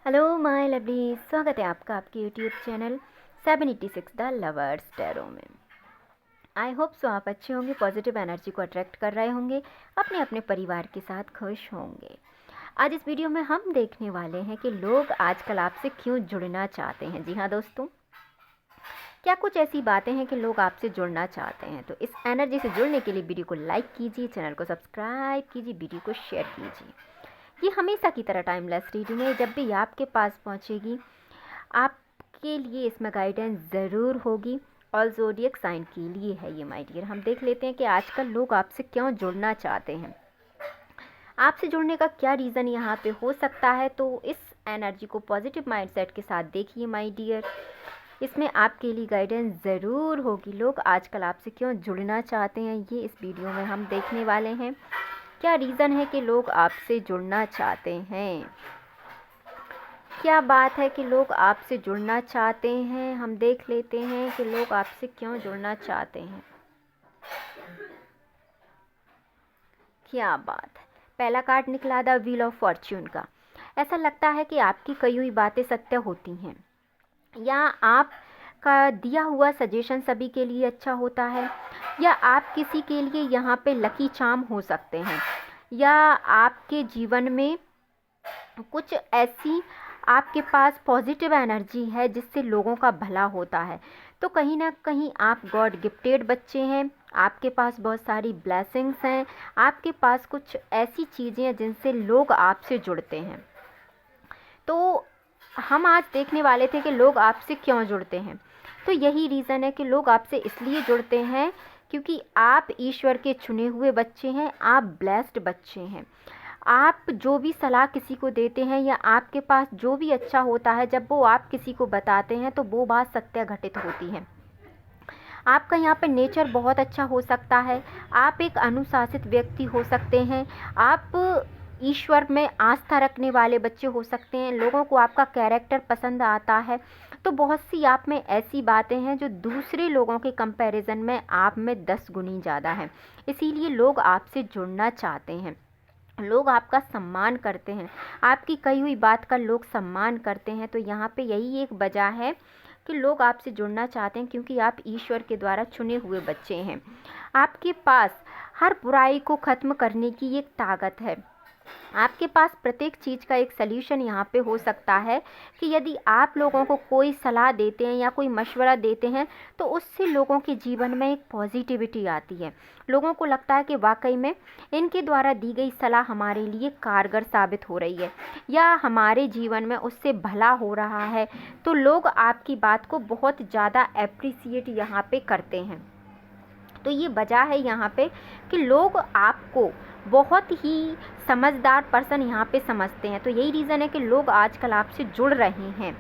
Hello my lovely, स्वागत है आपका आपके YouTube channel 786 the lovers tarot में। आई होप सो आप अच्छे होंगे, पॉजिटिव एनर्जी को अट्रैक्ट कर रहे होंगे, अपने अपने परिवार के साथ खुश होंगे। आज इस वीडियो में हम देखने वाले हैं कि लोग आजकल आपसे क्यों जुड़ना चाहते हैं। जी हाँ दोस्तों, क्या कुछ ऐसी बातें हैं कि लोग आपसे जुड़ना चाहते हैं। तो इस एनर्जी से जुड़ने के लिए वीडियो को लाइक कीजिए, चैनल को सब्सक्राइब कीजिए, वीडियो को शेयर कीजिए। ये हमेशा की तरह टाइमलेस रीडिंग है, जब भी आपके पास पहुंचेगी आपके लिए इसमें गाइडेंस ज़रूर होगी। और ज़ोडिएक साइन के लिए है ये माय डियर। हम देख लेते हैं कि आजकल लोग आपसे क्यों जुड़ना चाहते हैं, आपसे जुड़ने का क्या रीज़न यहाँ पे हो सकता है। तो इस एनर्जी को पॉजिटिव माइंडसेट के साथ देखिए माय डियर, इसमें आपके लिए गाइडेंस ज़रूर होगी। लोग आजकल आपसे क्यों जुड़ना चाहते हैं, ये इस वीडियो में हम देखने वाले हैं। क्या रीज़न है कि लोग आपसे जुड़ना चाहते हैं, क्या बात है कि लोग आपसे जुड़ना चाहते हैं। हम देख लेते हैं कि लोग आपसे क्यों जुड़ना चाहते हैं। क्या बात है, पहला कार्ड निकला द व्हील ऑफ फॉर्च्यून का। ऐसा लगता है कि आपकी कही हुई बातें सत्य होती हैं, या आपका दिया हुआ सजेशन सभी के लिए अच्छा होता है, या आप किसी के लिए यहाँ पे लकी चार्म हो सकते हैं, या आपके जीवन में कुछ ऐसी आपके पास पॉजिटिव एनर्जी है जिससे लोगों का भला होता है। तो कहीं ना कहीं आप गॉड गिफ्टेड बच्चे हैं, आपके पास बहुत सारी ब्लेसिंग्स हैं, आपके पास कुछ ऐसी चीज़ें हैं जिनसे लोग आपसे जुड़ते हैं। तो हम आज देखने वाले थे कि लोग आपसे क्यों जुड़ते हैं। तो यही रीज़न है कि लोग आपसे इसलिए जुड़ते हैं क्योंकि आप ईश्वर के चुने हुए बच्चे हैं, आप ब्लेस्ड बच्चे हैं। आप जो भी सलाह किसी को देते हैं या आपके पास जो भी अच्छा होता है, जब वो आप किसी को बताते हैं तो वो बात सत्य घटित होती है। आपका यहाँ पे नेचर बहुत अच्छा हो सकता है, आप एक अनुशासित व्यक्ति हो सकते हैं, आप ईश्वर में आस्था रखने वाले बच्चे हो सकते हैं, लोगों को आपका कैरेक्टर पसंद आता है। तो बहुत सी आप में ऐसी बातें हैं जो दूसरे लोगों के कंपैरिजन में आप में 10 गुनी ज़्यादा है, इसीलिए लोग आपसे जुड़ना चाहते हैं। लोग आपका सम्मान करते हैं, आपकी कही हुई बात का लोग सम्मान करते हैं। तो यहाँ पे यही एक वजह है कि लोग आपसे जुड़ना चाहते हैं, क्योंकि आप ईश्वर के द्वारा चुने हुए बच्चे हैं। आपके पास हर बुराई को ख़त्म करने की एक ताकत है, आपके पास प्रत्येक चीज़ का एक सल्यूशन यहाँ पे हो सकता है कि यदि आप लोगों को कोई सलाह देते हैं या कोई मशवरा देते हैं तो उससे लोगों के जीवन में एक पॉजिटिविटी आती है। लोगों को लगता है कि वाकई में इनके द्वारा दी गई सलाह हमारे लिए कारगर साबित हो रही है, या हमारे जीवन में उससे भला हो रहा है। तो लोग आपकी बात को बहुत ज़्यादा अप्रिसिएट यहाँ पे करते हैं। तो ये वजह है यहाँ पे कि लोग आपको बहुत ही समझदार पर्सन यहाँ पे समझते हैं। तो यही रीज़न है कि लोग आजकल आपसे जुड़ रहे हैं,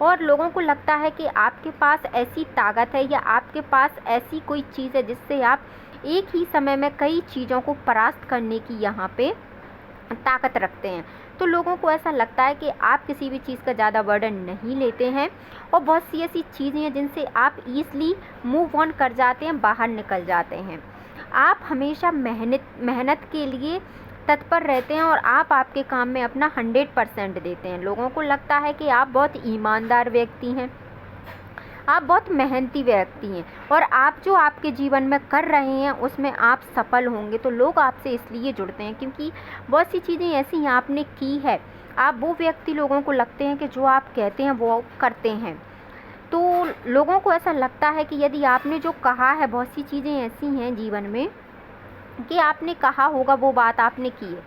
और लोगों को लगता है कि आपके पास ऐसी ताकत है या आपके पास ऐसी कोई चीज़ है जिससे आप एक ही समय में कई चीज़ों को परास्त करने की यहाँ पे ताकत रखते हैं। तो लोगों को ऐसा लगता है कि आप किसी भी चीज़ का ज़्यादा बर्डन नहीं लेते हैं, और बहुत सी ऐसी चीज़ें हैं जिनसे आप ईज़िली मूव ऑन कर जाते हैं, बाहर निकल जाते हैं। आप हमेशा मेहनत के लिए तत्पर रहते हैं, और आप आपके काम में अपना 100% देते हैं। लोगों को लगता है कि आप बहुत ईमानदार व्यक्ति हैं, आप बहुत मेहनती व्यक्ति हैं, और आप जो आपके जीवन में कर रहे हैं उसमें आप सफल होंगे। तो लोग आपसे इसलिए जुड़ते हैं क्योंकि बहुत सी चीज़ें ऐसी आपने की है। आप वो व्यक्ति लोगों को लगते हैं कि जो आप कहते हैं वो करते हैं। तो लोगों को ऐसा लगता है कि यदि आपने जो कहा है, बहुत सी चीज़ें ऐसी हैं जीवन में कि आपने कहा होगा वो बात आपने की है।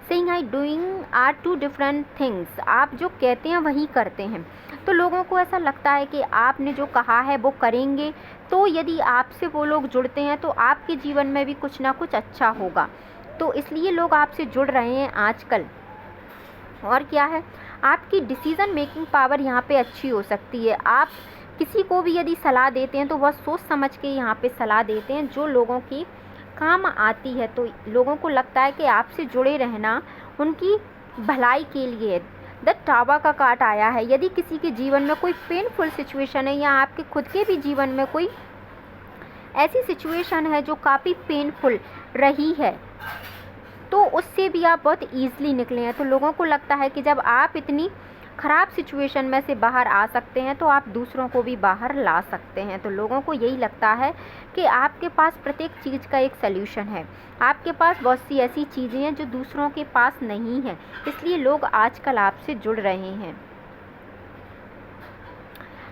Saying I doing are two different things, आप जो कहते हैं वही करते हैं। तो लोगों को ऐसा लगता है कि आपने जो कहा है वो करेंगे। तो यदि आपसे वो लोग जुड़ते हैं तो आपके जीवन में भी कुछ ना कुछ अच्छा होगा। तो इसलिए लोग आपसे जुड़ रहे हैं आजकल। और क्या है, आपकी डिसीज़न मेकिंग पावर यहाँ पे अच्छी हो सकती है। आप किसी को भी यदि सलाह देते हैं तो वह सोच समझ के यहाँ पे सलाह देते हैं जो लोगों की काम आती है। तो लोगों को लगता है कि आपसे जुड़े रहना उनकी भलाई के लिए। द टावर का कार्ड आया है, यदि किसी के जीवन में कोई पेनफुल सिचुएशन है, या आपके खुद के भी जीवन में कोई ऐसी सिचुएशन है जो काफ़ी पेनफुल रही है, तो उससे भी आप बहुत ईज़िली निकले हैं। तो लोगों को लगता है कि जब आप इतनी ख़राब सिचुएशन में से बाहर आ सकते हैं, तो आप दूसरों को भी बाहर ला सकते हैं। तो लोगों को यही लगता है कि आपके पास प्रत्येक चीज़ का एक सल्यूशन है। आपके पास बहुत सी ऐसी चीज़ें हैं जो दूसरों के पास नहीं हैं, इसलिए लोग आजकल आपसे जुड़ रहे हैं।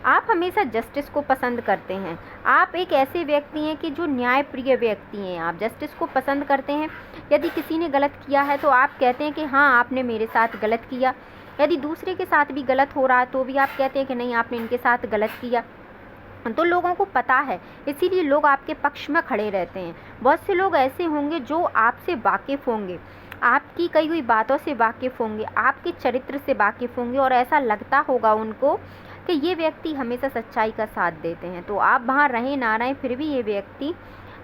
आप हमेशा जस्टिस को पसंद करते हैं। आप एक ऐसे व्यक्ति हैं कि जो न्यायप्रिय व्यक्ति हैं। आप जस्टिस को पसंद करते हैं। यदि किसी ने गलत किया है तो आप कहते हैं कि हाँ, आपने मेरे साथ गलत किया। यदि दूसरे के साथ भी गलत हो रहा है तो भी आप कहते हैं कि नहीं, आपने इनके साथ गलत किया। तो लोगों को पता है, इसीलिए लोग आपके पक्ष में खड़े रहते हैं। बहुत से लोग ऐसे होंगे जो आपसे वाकिफ़ होंगे, आपकी कही हुई बातों से वाकिफ़ होंगे, आपके चरित्र से वाकिफ़ होंगे, और ऐसा लगता होगा उनको कि ये व्यक्ति हमेशा सच्चाई का साथ देते हैं। तो आप वहाँ रहें ना रहें, फिर भी ये व्यक्ति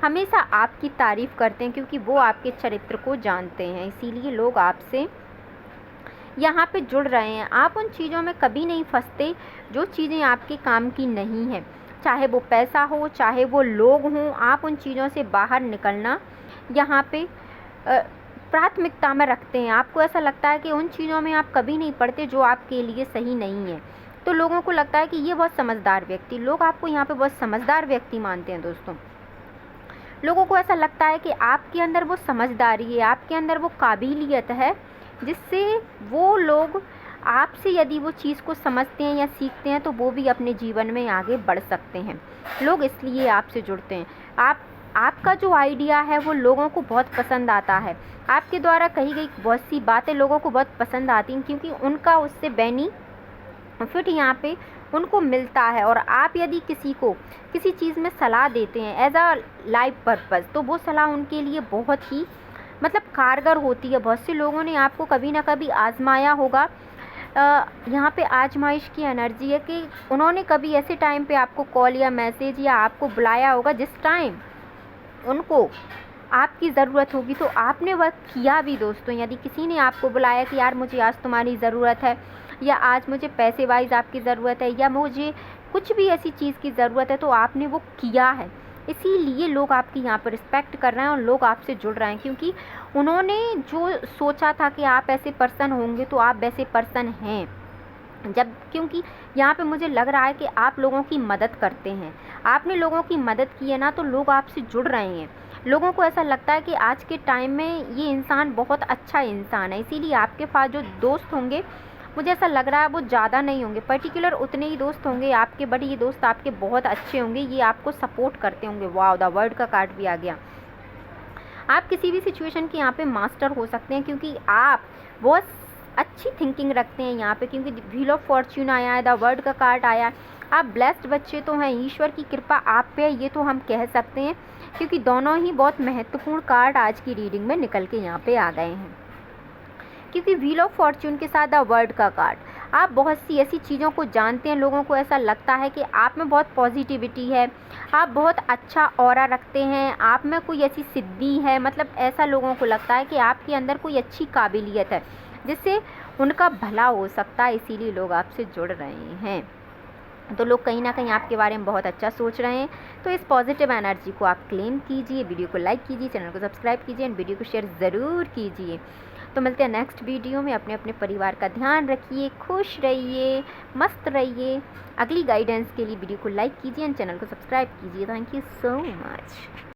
हमेशा आपकी तारीफ़ करते हैं, क्योंकि वो आपके चरित्र को जानते हैं। इसीलिए लोग आपसे यहाँ पे जुड़ रहे हैं। आप उन चीज़ों में कभी नहीं फंसते जो चीज़ें आपके काम की नहीं हैं, चाहे वो पैसा हो, चाहे वो लोग हों। आप उन चीज़ों से बाहर निकलना यहाँ पे प्राथमिकता में रखते हैं। आपको ऐसा लगता है कि उन चीज़ों में आप कभी नहीं पड़ते जो आपके लिए सही नहीं है। तो लोगों को लगता है कि ये बहुत समझदार व्यक्ति, लोग आपको यहाँ पे बहुत समझदार व्यक्ति मानते हैं दोस्तों। लोगों को ऐसा लगता है कि आपके अंदर वो समझदारी है, आपके अंदर वो काबिलियत है, जिससे वो लोग आपसे यदि वो चीज़ को समझते हैं या सीखते हैं तो वो भी अपने जीवन में आगे बढ़ सकते हैं। लोग इसलिए आपसे जुड़ते हैं। आपका जो आइडिया है वो लोगों को बहुत पसंद आता है। आपके द्वारा कही गई बहुत सी बातें लोगों को बहुत पसंद आती हैं, क्योंकि उनका उससे बेनिफिट यहाँ पे उनको मिलता है। और आप यदि किसी को किसी चीज़ में सलाह देते हैं एज अ लाइफ पर्पज़, तो वो सलाह उनके लिए बहुत ही कारगर होती है। बहुत से लोगों ने आपको कभी ना कभी आजमाया होगा। यहाँ पे आजमाइश की एनर्जी है कि उन्होंने कभी ऐसे टाइम पे आपको कॉल या मैसेज या आपको बुलाया होगा जिस टाइम उनको आपकी ज़रूरत होगी, तो आपने वह किया भी दोस्तों। यदि किसी ने आपको बुलाया कि यार मुझे आज तुम्हारी ज़रूरत है, या आज मुझे पैसे वाइज आपकी ज़रूरत है, या मुझे कुछ भी ऐसी चीज़ की ज़रूरत है, तो आपने वो किया है। इसीलिए लोग आपकी यहाँ पर रिस्पेक्ट कर रहे हैं और लोग आपसे जुड़ रहे हैं, क्योंकि उन्होंने जो सोचा था कि आप ऐसे पर्सन होंगे, तो आप वैसे पर्सन हैं। क्योंकि यहाँ पे मुझे लग रहा है कि आप लोगों की मदद करते हैं। आपने लोगों की मदद की है ना, तो लोग आपसे जुड़ रहे हैं। लोगों को ऐसा लगता है कि आज के टाइम में ये इंसान बहुत अच्छा इंसान है, इसीलिए आपके पास जो दोस्त होंगे, मुझे ऐसा लग रहा है वो ज़्यादा नहीं होंगे, पर्टिकुलर उतने ही दोस्त होंगे आपके, बट ये दोस्त आपके बहुत अच्छे होंगे, ये आपको सपोर्ट करते होंगे। वाह, द वर्ड का कार्ड भी आ गया। आप किसी भी सिचुएशन के यहाँ पे मास्टर हो सकते हैं, क्योंकि आप बहुत अच्छी थिंकिंग रखते हैं यहाँ पे, क्योंकि व्हील ऑफ फॉर्च्यून आया है, द वर्ड का कार्ड आया। आप ब्लेस्ड बच्चे तो हैं, ईश्वर की कृपा आप पे है, ये तो हम कह सकते हैं, क्योंकि दोनों ही बहुत महत्वपूर्ण कार्ड आज की रीडिंग में निकल के यहाँ पे आ गए हैं। क्योंकि व्हील ऑफ फॉर्च्यून के साथ द वर्ड का कार्ड, आप बहुत सी ऐसी चीज़ों को जानते हैं। लोगों को ऐसा लगता है कि आप में बहुत पॉजिटिविटी है, आप बहुत अच्छा ऑरा रखते हैं, आप में कोई ऐसी सिद्धि है, ऐसा लोगों को लगता है कि आपके अंदर कोई अच्छी काबिलियत है जिससे उनका भला हो सकता है। इसीलिए लोग आपसे जुड़ रहे हैं। तो लोग कहीं ना कहीं आपके बारे में बहुत अच्छा सोच रहे हैं। तो इस पॉजिटिव एनर्जी को आप क्लेम कीजिए, वीडियो को लाइक कीजिए, चैनल को सब्सक्राइब कीजिए एंड वीडियो को शेयर ज़रूर कीजिए। तो मिलते हैं नेक्स्ट वीडियो में। अपने अपने परिवार का ध्यान रखिए, खुश रहिए, मस्त रहिए। अगली गाइडेंस के लिए वीडियो को लाइक कीजिए एंड चैनल को सब्सक्राइब कीजिए। Thank you so much.